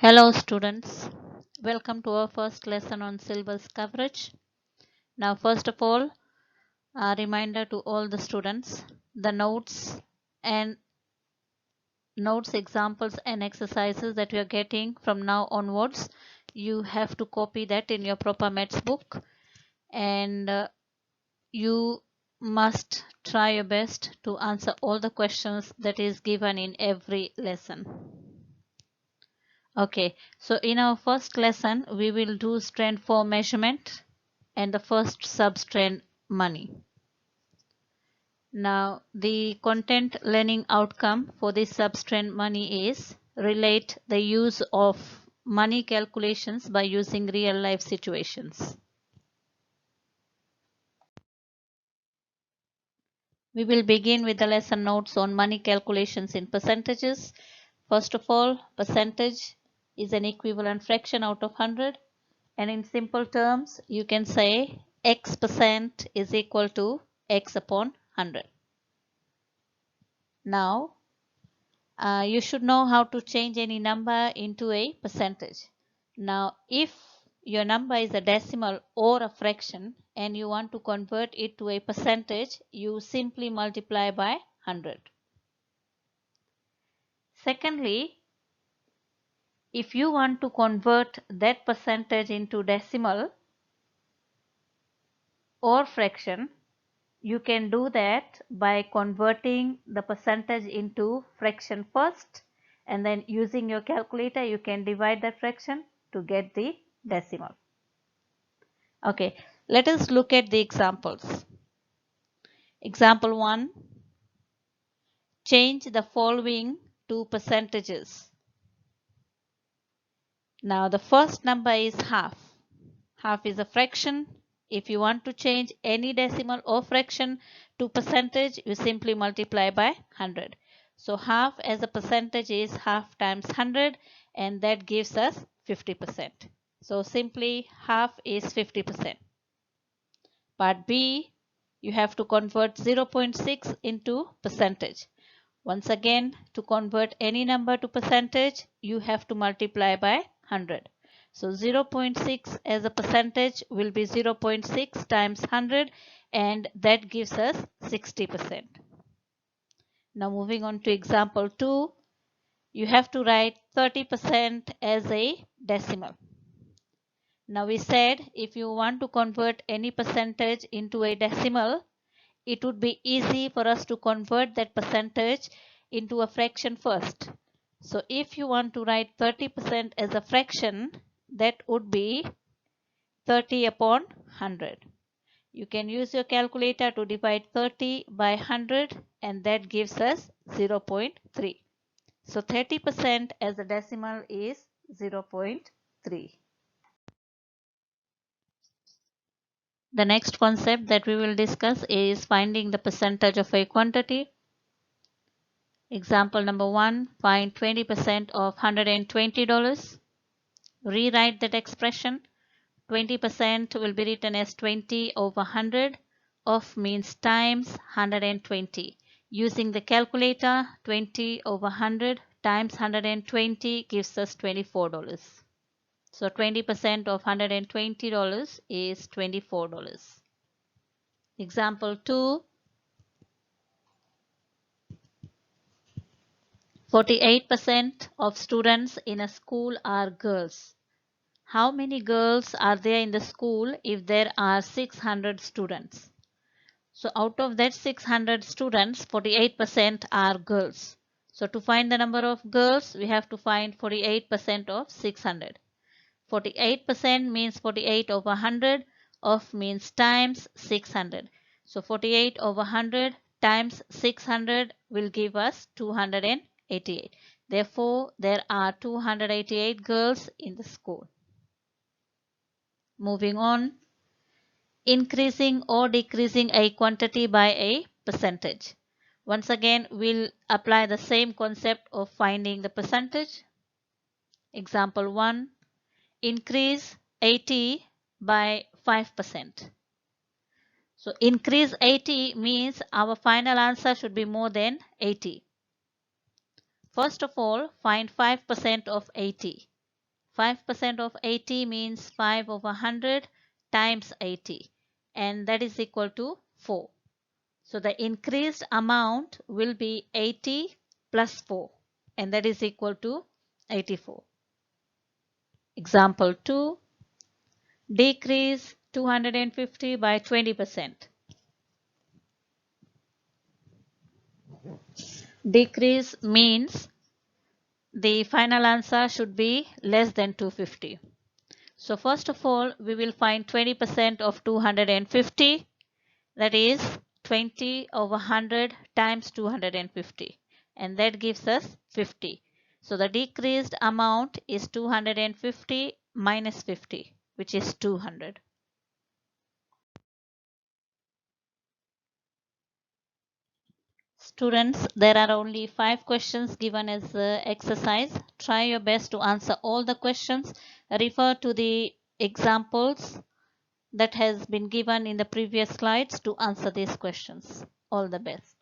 Hello students, welcome to our first lesson on syllabus coverage. Now first of all, a reminder to all the students, the and notes, examples and exercises that you are getting from now onwards, you have to copy that in your proper maths book and you must try your best to answer all the questions that is given in every lesson. Okay, so in our first lesson, we will do strand 4 measurement and the first substrand money. Now, the content learning outcome for this substrand money is relate the use of money calculations by using real life situations. We will begin with the lesson notes on money calculations in percentages. First of all, percentage is an equivalent fraction out of 100. And in simple terms, you can say X percent is equal to X upon 100. Now, you should know how to change any number into a percentage. Now, if your number is a decimal or a fraction and you want to convert it to a percentage, you simply multiply by 100. Secondly, if you want to convert that percentage into decimal or fraction, you can do that by converting the percentage into fraction first, and then using your calculator you can divide that fraction to get the decimal. Okay, let us look at the examples. Example 1, change the following to percentages. Now the first number is half. Half is a fraction. If you want to change any decimal or fraction to percentage, you simply multiply by 100. So half as a percentage is half times 100, and that gives us 50%. So simply half is 50%. Part B, you have to convert 0.6 into percentage. Once again, to convert any number to percentage, you have to multiply by 100. So 0.6 as a percentage will be 0.6 times 100, and that gives us 60%. Now moving on to example 2, you have to write 30% as a decimal. Now we said if you want to convert any percentage into a decimal, it would be easy for us to convert that percentage into a fraction first. So if you want to write 30% as a fraction, that would be 30 upon 100. You can use your calculator to divide 30 by 100, and that gives us 0.3. So 30% as a decimal is 0.3. The next concept that we will discuss is finding the percentage of a quantity. Example number 1, find 20% of $120. Rewrite that expression. 20% will be written as 20 over 100. Of means times 120. Using the calculator, 20 over 100 times 120 gives us $24. So 20% of $120 is $24. Example 2, 48% of students in a school are girls. How many girls are there in the school if there are 600 students? So out of that 600 students, 48% are girls. So to find the number of girls, we have to find 48% of 600. 48% means 48 over 100, of means times 600. So 48 over 100 times 600 will give us 288. Therefore, there are 288 girls in the school. Moving on, increasing or decreasing a quantity by a percentage. Once again, we'll apply the same concept of finding the percentage. Example 1, increase 80 by 5%. So increase 80 means our final answer should be more than 80. First of all, find 5% of 80. 5% of 80 means 5 over 100 times 80, and that is equal to 4. So the increased amount will be 80 plus 4, and that is equal to 84. Example 2, decrease 250 by 20%. Decrease means the final answer should be less than 250. So first of all, we will find 20% of 250, that is 20 over 100 times 250, and that gives us 50. So the decreased amount is 250 minus 50, which is 200. Students, there are only 5 questions given as exercise. Try your best to answer all the questions. Refer to the examples that has been given in the previous slides to answer these questions. All the best.